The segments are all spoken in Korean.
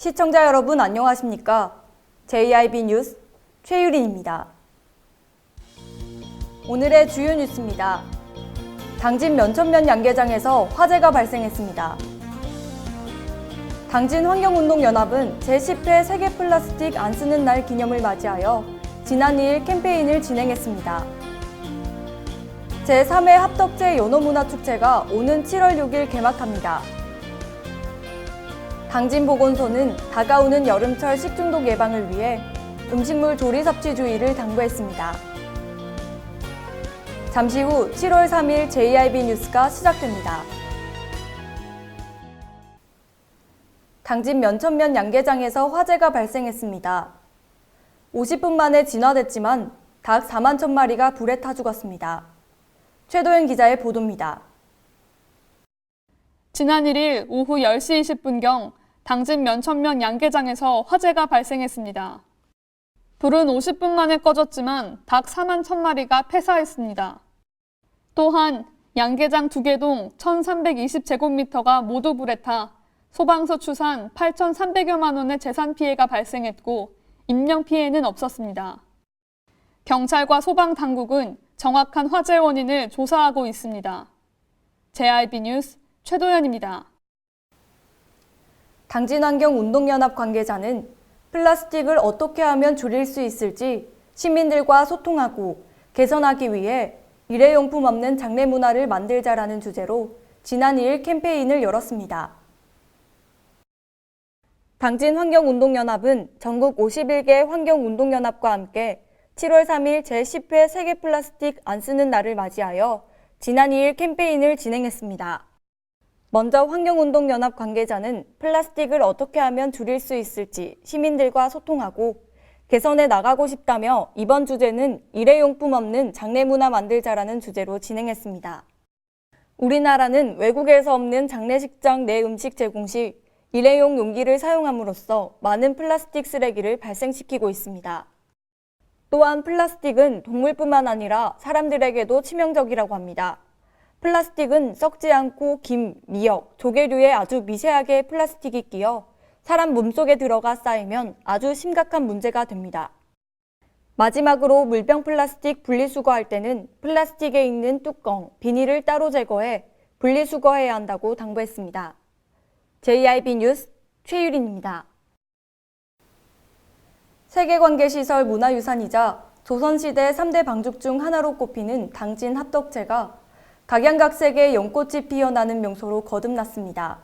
시청자 여러분 안녕하십니까? JIB 뉴스 최유린입니다. 오늘의 주요 뉴스입니다. 당진 면천면 양계장에서 화재가 발생했습니다. 당진 환경운동연합은 제10회 세계 플라스틱 안 쓰는 날 기념을 맞이하여 지난 2일 캠페인을 진행했습니다. 제3회 합덕제 연호문화축제가 오는 7월 6일 개막합니다. 당진보건소는 다가오는 여름철 식중독 예방을 위해 음식물 조리 섭취 주의를 당부했습니다. 잠시 후 7월 3일 JIB 뉴스가 시작됩니다. 당진 면천면 양계장에서 화재가 발생했습니다. 50분 만에 진화됐지만 닭 4만 1,000마리가 불에 타 죽었습니다. 최도연 기자의 보도입니다. 지난 1일 오후 10시 20분경 당진 면천면 양계장에서 화재가 발생했습니다. 불은 50분 만에 꺼졌지만 닭 4만 1,000마리가 폐사했습니다. 또한 양계장 2개동 1,320제곱미터가 모두 불에 타 소방서 추산 8,300여만 원의 재산 피해가 발생했고 인명 피해는 없었습니다. 경찰과 소방당국은 정확한 화재 원인을 조사하고 있습니다. JIB 뉴스 최도연입니다. 당진환경운동연합 관계자는 플라스틱을 어떻게 하면 줄일 수 있을지 시민들과 소통하고 개선하기 위해 일회용품 없는 장례 문화를 만들자라는 주제로 지난 2일 캠페인을 열었습니다. 당진환경운동연합은 전국 51개 환경운동연합과 함께 7월 3일 제10회 세계 플라스틱 안 쓰는 날을 맞이하여 지난 2일 캠페인을 진행했습니다. 먼저 환경운동연합 관계자는 플라스틱을 어떻게 하면 줄일 수 있을지 시민들과 소통하고 개선해 나가고 싶다며 이번 주제는 일회용품 없는 장례 문화 만들자라는 주제로 진행했습니다. 우리나라는 외국에서 없는 장례식장 내 음식 제공 시 일회용 용기를 사용함으로써 많은 플라스틱 쓰레기를 발생시키고 있습니다. 또한 플라스틱은 동물뿐만 아니라 사람들에게도 치명적이라고 합니다. 플라스틱은 썩지 않고 김, 미역, 조개류에 아주 미세하게 플라스틱이 끼어 사람 몸속에 들어가 쌓이면 아주 심각한 문제가 됩니다. 마지막으로 물병 플라스틱 분리수거할 때는 플라스틱에 있는 뚜껑, 비닐을 따로 제거해 분리수거해야 한다고 당부했습니다. JIB 뉴스 최유린입니다. 세계관계시설 문화유산이자 조선시대 3대 방죽 중 하나로 꼽히는 당진 합덕제가 각양각색의 연꽃이 피어나는 명소로 거듭났습니다.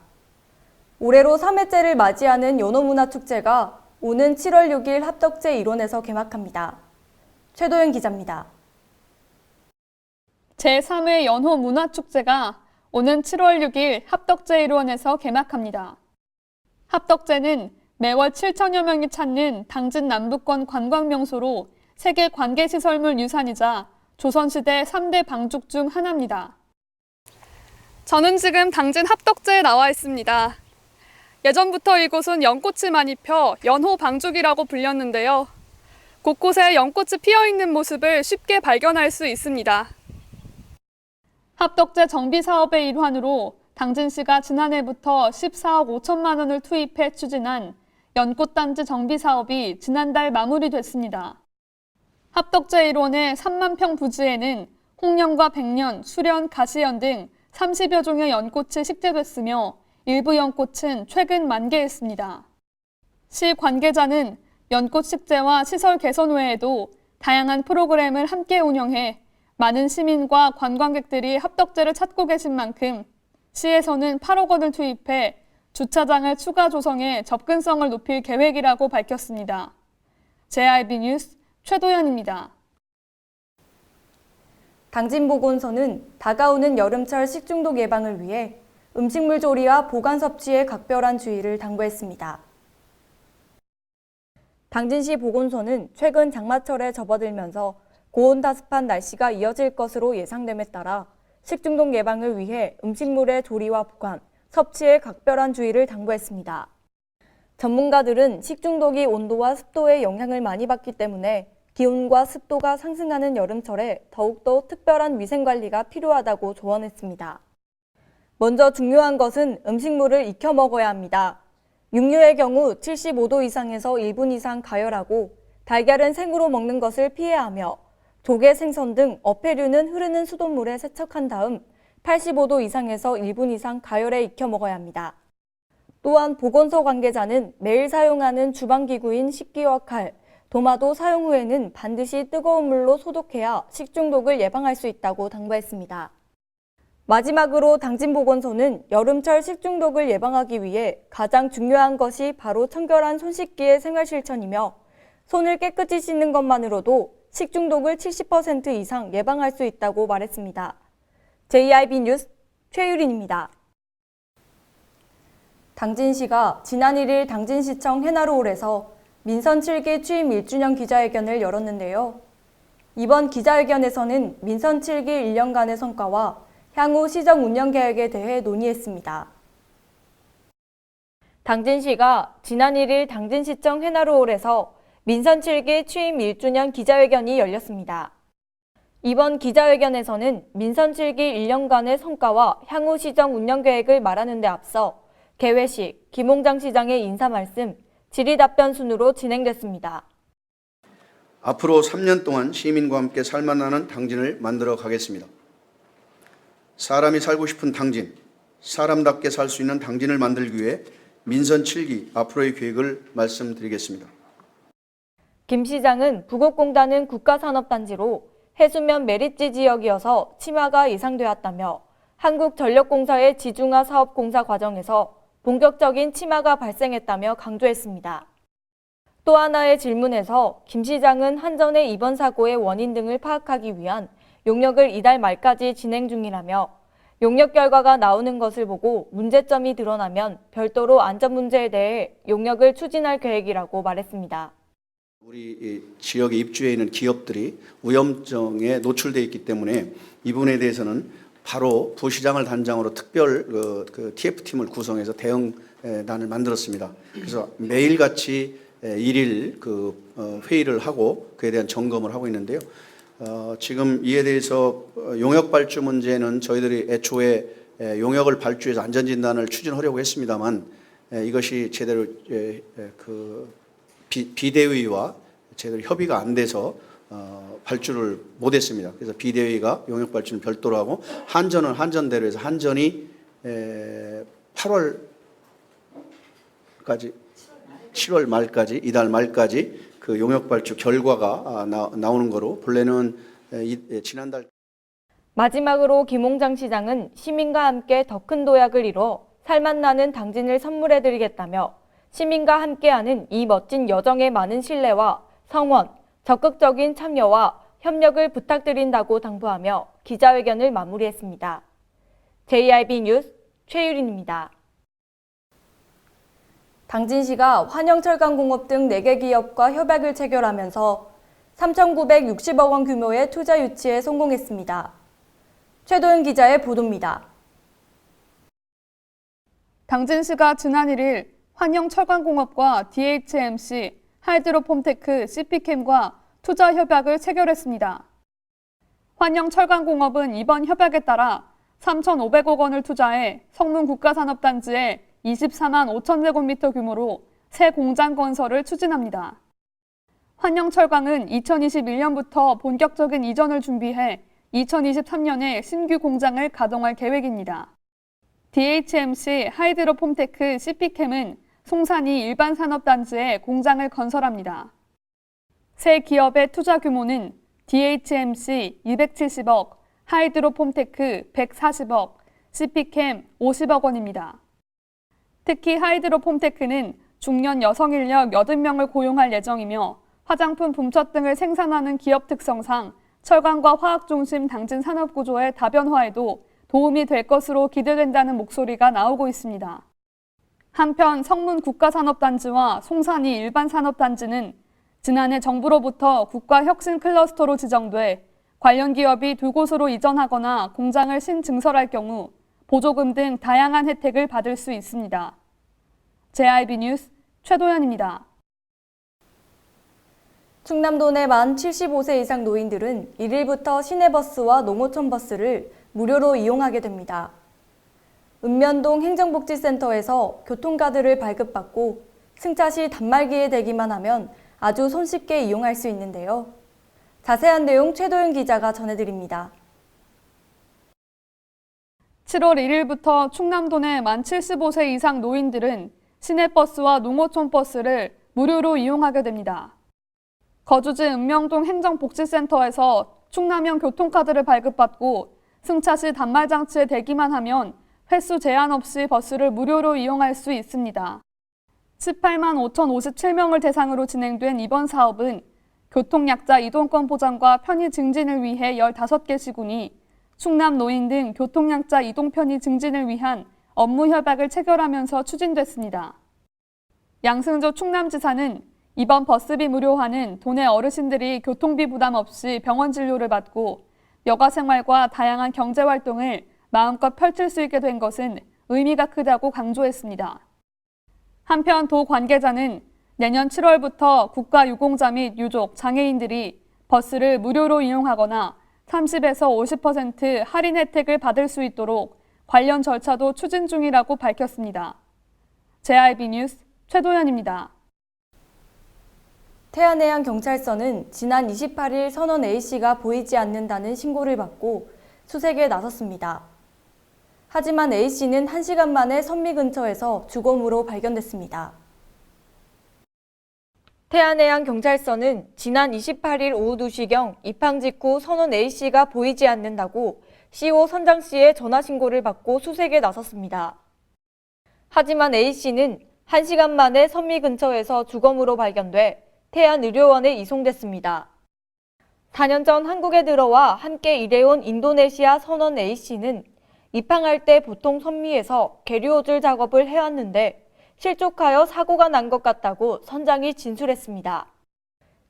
올해로 3회째를 맞이하는 연호문화축제가 오는 7월 6일 합덕제 일원에서 개막합니다. 최도연 기자입니다. 제3회 연호문화축제가 오는 7월 6일 합덕제 일원에서 개막합니다. 합덕제는 매월 7천여 명이 찾는 당진 남부권 관광명소로 세계 관계시설물 유산이자 조선시대 3대 방죽 중 하나입니다. 저는 지금 당진 합덕제에 나와 있습니다. 예전부터 이곳은 연꽃이 많이 펴 연호 방죽이라고 불렸는데요. 곳곳에 연꽃이 피어있는 모습을 쉽게 발견할 수 있습니다. 합덕제 정비 사업의 일환으로 당진시가 지난해부터 14억 5천만 원을 투입해 추진한 연꽃단지 정비 사업이 지난달 마무리됐습니다. 합덕제 일원의 3만 평 부지에는 홍련과 백년, 수련, 가시연 등 30여 종의 연꽃이 식재됐으며 일부 연꽃은 최근 만개했습니다. 시 관계자는 연꽃 식재와 시설 개선 외에도 다양한 프로그램을 함께 운영해 많은 시민과 관광객들이 합덕제를 찾고 계신 만큼 시에서는 8억 원을 투입해 주차장을 추가 조성해 접근성을 높일 계획이라고 밝혔습니다. JIB 뉴스 최도연입니다. 당진보건소는 다가오는 여름철 식중독 예방을 위해 음식물 조리와 보관 섭취에 각별한 주의를 당부했습니다. 당진시 보건소는 최근 장마철에 접어들면서 고온다습한 날씨가 이어질 것으로 예상됨에 따라 식중독 예방을 위해 음식물의 조리와 보관, 섭취에 각별한 주의를 당부했습니다. 전문가들은 식중독이 온도와 습도에 영향을 많이 받기 때문에 기온과 습도가 상승하는 여름철에 더욱더 특별한 위생관리가 필요하다고 조언했습니다. 먼저 중요한 것은 음식물을 익혀 먹어야 합니다. 육류의 경우 75도 이상에서 1분 이상 가열하고 달걀은 생으로 먹는 것을 피해야 하며 조개, 생선 등 어패류는 흐르는 수돗물에 세척한 다음 85도 이상에서 1분 이상 가열해 익혀 먹어야 합니다. 또한 보건소 관계자는 매일 사용하는 주방기구인 식기와 칼, 도마도 사용 후에는 반드시 뜨거운 물로 소독해야 식중독을 예방할 수 있다고 당부했습니다. 마지막으로 당진보건소는 여름철 식중독을 예방하기 위해 가장 중요한 것이 바로 청결한 손 씻기의 생활 실천이며 손을 깨끗이 씻는 것만으로도 식중독을 70% 이상 예방할 수 있다고 말했습니다. JIB 뉴스 최유린입니다. 당진시가 지난 1일 당진시청 해나루홀에서 민선 7기 취임 1주년 기자회견을 열었는데요. 이번 기자회견에서는 민선 7기 1년간의 성과와 향후 시정 운영 계획에 대해 논의했습니다. 당진시가 지난 1일 당진시청 해나루홀에서 민선 7기 취임 1주년 기자회견이 열렸습니다. 이번 기자회견에서는 민선 7기 1년간의 성과와 향후 시정 운영 계획을 말하는 데 앞서 개회식, 김홍장 시장의 인사 말씀, 질의답변 순으로 진행됐습니다. 앞으로 3년 동안 시민과 함께 살만나는 당진을 만들어 가겠습니다. 사람이 살고 싶은 당진, 사람답게 살 수 있는 당진을 만들기 위해 민선 7기 앞으로의 계획을 말씀드리겠습니다. 김 시장은 부곡공단은 국가산업단지로 해수면 메리지 지역이어서 침하가 예상되었다며 한국전력공사의 지중화 사업 공사 과정에서 본격적인 침하가 발생했다며 강조했습니다. 또 하나의 질문에서 김 시장은 한전의 이번 사고의 원인 등을 파악하기 위한 용역을 이달 말까지 진행 중이라며 용역 결과가 나오는 것을 보고 문제점이 드러나면 별도로 안전 문제에 대해 용역을 추진할 계획이라고 말했습니다. 우리 지역에 입주해 있는 기업들이 위험성에 노출되어 있기 때문에 이 부분에 대해서는 바로 부시장을 단장으로 특별 TF팀을 구성해서 대응단을 만들었습니다. 그래서 매일같이 일일 회의를 하고 그에 대한 점검을 하고 있는데요. 지금 이에 대해서 용역 발주 문제는 저희들이 애초에 용역을 발주해서 안전진단을 추진하려고 했습니다만 이것이 제대로 비대위와 제대로 협의가 안 돼서 발주를 못했습니다. 그래서 비대위가 용역 발주는 별도로 하고 한전은 한전대로 해서 한전이 7월 말까지 이달 말까지 그 용역 발주 결과가 나오는 거로 본래는 지난달. 마지막으로 김홍장 시장은 시민과 함께 더 큰 도약을 이뤄 살맛나는 당진을 선물해드리겠다며 시민과 함께하는 이 멋진 여정에 많은 신뢰와 성원, 적극적인 참여와 협력을 부탁드린다고 당부하며 기자회견을 마무리했습니다. JIB 뉴스 최유린입니다. 당진시가 환영철강공업 등 4개 기업과 협약을 체결하면서 3,960억 원 규모의 투자 유치에 성공했습니다. 최도연 기자의 보도입니다. 당진시가 지난 1일 환영철강공업과 DHMC, 하이드로폼테크, CP캠과 투자 협약을 체결했습니다. 환영철강공업은 이번 협약에 따라 3,500억 원을 투자해 성문 국가산업단지에 24만 5천 제곱미터 규모로 새 공장 건설을 추진합니다. 환영철강은 2021년부터 본격적인 이전을 준비해 2023년에 신규 공장을 가동할 계획입니다. DHMC, 하이드로폼테크, CP캠은 송산이 일반산업단지에 공장을 건설합니다. 새 기업의 투자 규모는 DHMC 270억, 하이드로폼테크 140억, CP캠 50억 원입니다. 특히 하이드로폼테크는 중년 여성 인력 80명을 고용할 예정이며 화장품 분첩 등을 생산하는 기업 특성상 철강과 화학 중심 당진 산업 구조의 다변화에도 도움이 될 것으로 기대된다는 목소리가 나오고 있습니다. 한편 성문 국가산업단지와 송산이 일반산업단지는 지난해 정부로부터 국가혁신 클러스터로 지정돼 관련 기업이 두 곳으로 이전하거나 공장을 신증설할 경우 보조금 등 다양한 혜택을 받을 수 있습니다. JIB 뉴스 최도연입니다. 충남도 내 만 75세 이상 노인들은 1일부터 시내버스와 농어촌 버스를 무료로 이용하게 됩니다. 읍면동 행정복지센터에서 교통카드를 발급받고 승차 시 단말기에 대기만 하면 아주 손쉽게 이용할 수 있는데요. 자세한 내용 최도윤 기자가 전해드립니다. 7월 1일부터 충남도 내 만 75세 이상 노인들은 시내버스와 농어촌 버스를 무료로 이용하게 됩니다. 거주지 읍명동 행정복지센터에서 충남형 교통카드를 발급받고 승차 시 단말장치에 대기만 하면 횟수 제한 없이 버스를 무료로 이용할 수 있습니다. 18만 5,057명을 대상으로 진행된 이번 사업은 교통약자 이동권 보장과 편의 증진을 위해 15개 시군이 충남 노인 등 교통약자 이동 편의 증진을 위한 업무 협약을 체결하면서 추진됐습니다. 양승조 충남지사는 이번 버스비 무료화는 도내 어르신들이 교통비 부담 없이 병원 진료를 받고 여가 생활과 다양한 경제 활동을 마음껏 펼칠 수 있게 된 것은 의미가 크다고 강조했습니다. 한편 도 관계자는 내년 7월부터 국가유공자 및 유족, 장애인들이 버스를 무료로 이용하거나 30에서 50% 할인 혜택을 받을 수 있도록 관련 절차도 추진 중이라고 밝혔습니다. JIB 뉴스 최도연입니다. 태안해양경찰서는 지난 28일 선원 A씨가 보이지 않는다는 신고를 받고 수색에 나섰습니다. 하지만 A씨는 1시간 만에 선미 근처에서 죽음으로 발견됐습니다. 태안해양경찰서는 지난 28일 오후 2시경 입항 직후 선원 A씨가 보이지 않는다고 CO 선장씨의 전화신고를 받고 수색에 나섰습니다. 하지만 A씨는 1시간 만에 선미 근처에서 죽음으로 발견돼 태안의료원에 이송됐습니다. 4년 전 한국에 들어와 함께 일해온 인도네시아 선원 A씨는 입항할 때 보통 선미에서 계류호줄 작업을 해왔는데 실족하여 사고가 난 것 같다고 선장이 진술했습니다.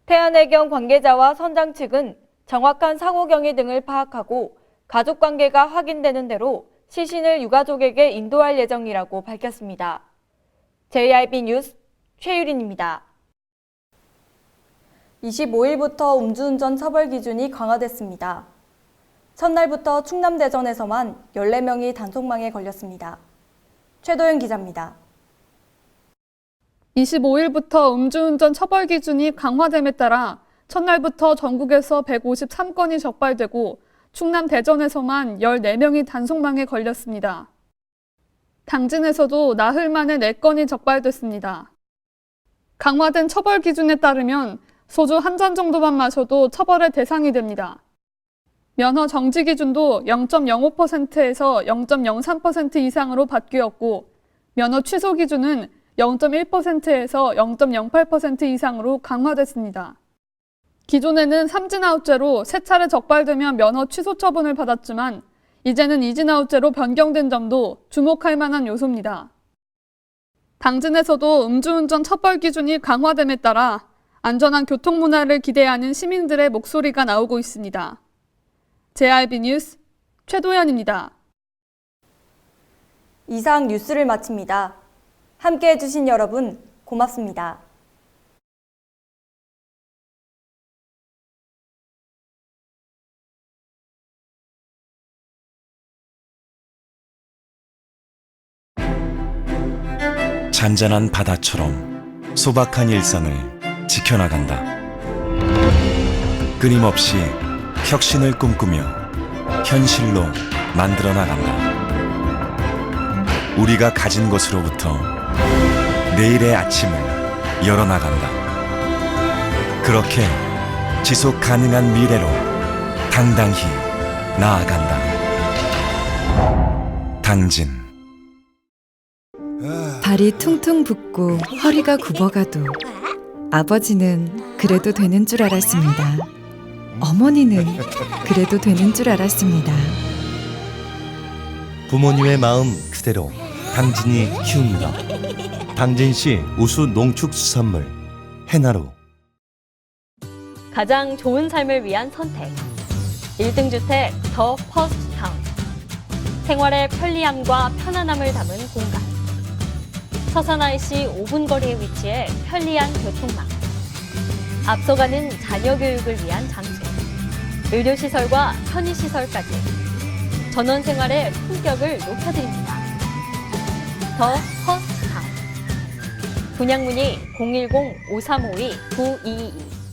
태안해경 관계자와 선장 측은 정확한 사고 경위 등을 파악하고 가족관계가 확인되는 대로 시신을 유가족에게 인도할 예정이라고 밝혔습니다. JIB 뉴스 최유린입니다. 25일부터 음주운전 처벌 기준이 강화됐습니다. 첫날부터 충남대전에서만 14명이 단속망에 걸렸습니다. 최도윤 기자입니다. 25일부터 음주운전 처벌 기준이 강화됨에 따라 첫날부터 전국에서 153건이 적발되고 충남 대전에서만 14명이 단속망에 걸렸습니다. 당진에서도 나흘 만에 4건이 적발됐습니다. 강화된 처벌 기준에 따르면 소주 한 잔 정도만 마셔도 처벌의 대상이 됩니다. 면허 정지 기준도 0.05%에서 0.03% 이상으로 바뀌었고 면허 취소 기준은 0.1%에서 0.08% 이상으로 강화됐습니다. 기존에는 삼진아웃죄로 3차례 적발되면 면허 취소 처분을 받았지만 이제는 이진아웃죄로 변경된 점도 주목할 만한 요소입니다. 당진에서도 음주운전 처벌 기준이 강화됨에 따라 안전한 교통문화를 기대하는 시민들의 목소리가 나오고 있습니다. JIB 뉴스 최도연입니다. 이상 뉴스를 마칩니다. 함께해 주신 여러분 고맙습니다. 잔잔한 바다처럼 소박한 일상을 지켜나간다. 끊임없이 혁신을 꿈꾸며 현실로 만들어 나간다. 우리가 가진 것으로부터 내일의 아침을 열어나간다. 그렇게 지속 가능한 미래로 당당히 나아간다. 당진. 발이 퉁퉁 붓고 허리가 굽어가도 아버지는 그래도 되는 줄 알았습니다. 어머니는 그래도 되는 줄 알았습니다. 부모님의 마음 그대로 당진이 키웁니다. 당진시 우수 농축수산물 해나루. 가장 좋은 삶을 위한 선택. 1등 주택 더 퍼스트 타운. 생활의 편리함과 편안함을 담은 공간. 서산 IC 5분 거리에 위치해 편리한 교통망. 앞서가는 자녀 교육을 위한 장치. 의료시설과 편의시설까지. 전원 생활의 품격을 높여드립니다. 더 퍼스트 타운. 분양 문의 010-5352-9222